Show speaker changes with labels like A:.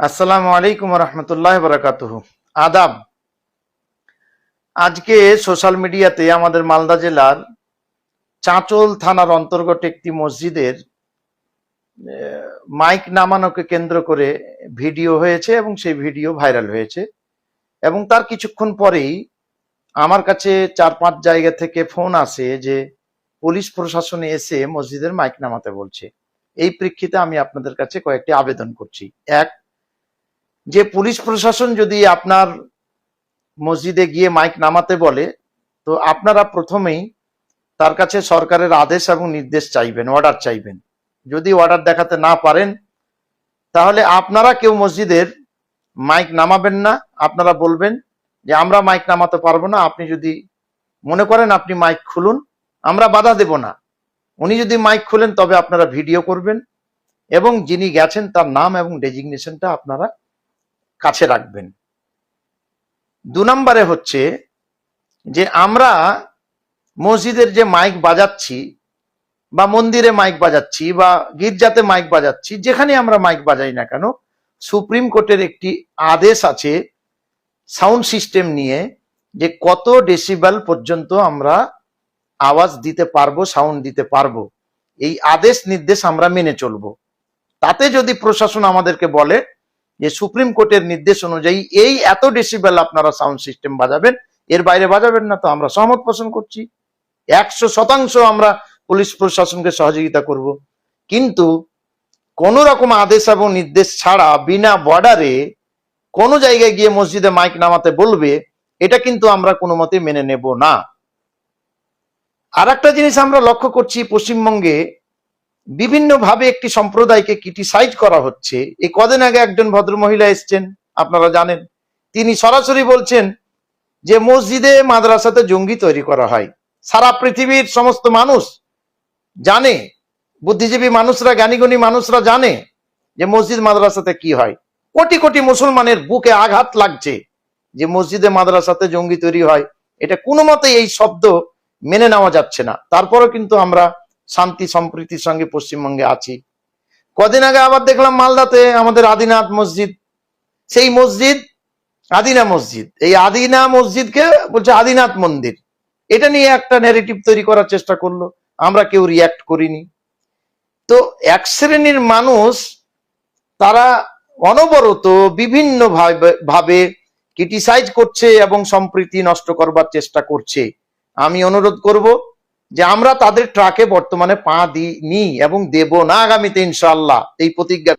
A: আসসালামু আলাইকুম রহমতুল্লাহ বরকাতুহু। আদাব। আজকে সোশ্যাল মিডিয়াতে আমাদের মালদা জেলার চাঁচল থানার অন্তর্গত একটি মসজিদের মাইক নামানোকে কেন্দ্র করে ভিডিও হয়েছে এবং সেই ভিডিও ভাইরাল হয়েছে এবং তার কিছুক্ষণ পরেই আমার কাছে 4-5 জায়গা থেকে ফোন আসে যে পুলিশ প্রশাসনে এসে মসজিদের মাইক নামাতে বলছে। এই প্রেক্ষিতে আমি আপনাদের কাছে কয়েকটি আবেদন করছি। এক, যে পুলিশ প্রশাসন যদি আপনার মসজিদে গিয়ে মাইক নামাতে বলে, তো আপনারা প্রথমেই তার কাছে সরকারের আদেশ এবং নির্দেশ চাইবেন, অর্ডার চাইবেন। যদি অর্ডার দেখাতে না পারেন তাহলে আপনারা কেউ মসজিদের মাইক নামাবেন না। আপনারা বলবেন যে আমরা মাইক নামাতে পারবো না, আপনি যদি মনে করেন আপনি মাইক খুলুন, আমরা বাধা দেব না। উনি যদি মাইক খুলেন তবে আপনারা ভিডিও করবেন এবং যিনি গেছেন তার নাম এবং ডেজিগনেশনটা আপনারা কাছে রাখবেন। 2 নম্বরে হচ্ছে যে আমরা মসজিদের যে মাইক বাজাচ্ছি বা মন্দিরে মাইক বাজাচ্ছি বা গির্জাতে মাইক বাজাচ্ছি, যেখানে আমরা মাইক বাজাই না কেন, সুপ্রিম কোর্টের একটি আদেশ আছে সাউন্ড সিস্টেম নিয়ে, যে কত ডেসিবেল পর্যন্ত আমরা আওয়াজ দিতে পারবো, সাউন্ড দিতে পারবো। এই আদেশ নির্দেশ আমরা মেনে চলবো। তাতে যদি প্রশাসন আমাদেরকে বলে যে সুপ্রিম কোর্টের নির্দেশ অনুযায়ী এই এত ডেসিবেল আপনারা সাউন্ড সিস্টেম বাজাবেন, এর বাইরে বাজাবেন না, তো আমরা সহমত পোষণ করছি। 100% আমরা পুলিশ প্রশাসনকে সহযোগিতা করব। কিন্তু কোন রকম আদেশ এবং নির্দেশ ছাড়া বিনা বর্ডারে কোন জায়গায় গিয়ে মসজিদে মাইক নামাতে বলবে, এটা কিন্তু আমরা কোনো মতে মেনে নেব না। আর একটা জিনিস আমরা লক্ষ্য করছি, পশ্চিমবঙ্গে বিভিন্ন ভাবে একটি সম্প্রদায়কে ক্রিটিসাইজ করা হচ্ছে। এই কদিন আগে একজন ভদ্রমহিলা এসছেন, আপনারা জানেন, তিনি সরাসরি বলছেন যে মসজিদে মাদ্রাসাতে জঙ্গি তৈরি করা হয়। সারা পৃথিবীর সমস্ত মানুষ জানে, বুদ্ধিজীবী মানুষরা, জ্ঞানীগুণী মানুষরা জানে যে মসজিদ মাদ্রাসাতে কি হয়। কোটি কোটি মুসলমানের বুকে আঘাত লাগছে যে মসজিদে মাদ্রাসাতে জঙ্গি তৈরি হয়। এটা কোনো মতে এই শব্দ মেনে নেওয়া যাচ্ছে না। তারপরও কিন্তু আমরা শান্তি সম্প্রীতির সঙ্গে পশ্চিমবঙ্গে আছি। কদিন আগে আবার দেখলাম মালদাতে আমাদের আদিনাথ মসজিদ, সেই মসজিদ আদিনা মসজিদ, এই আদিনা মসজিদকে বলছে আদিনাথ মন্দির। এটা নিয়ে একটা ন্যারেটিভ তৈরি করার চেষ্টা করলো, আমরা কেউ রিয়াক্ট করিনি। তো এক শ্রেণীর মানুষ তারা অনবরত বিভিন্ন ভাবে ক্রিটিসাইজ করছে এবং সম্প্রীতি নষ্ট করবার চেষ্টা করছে। আমি অনুরোধ করব যে আমরা তাদের ট্রাকে বর্তমানে পা দিইনি এবং দেব না আগামীতে ইনশাআল্লাহ, এই প্রতিজ্ঞা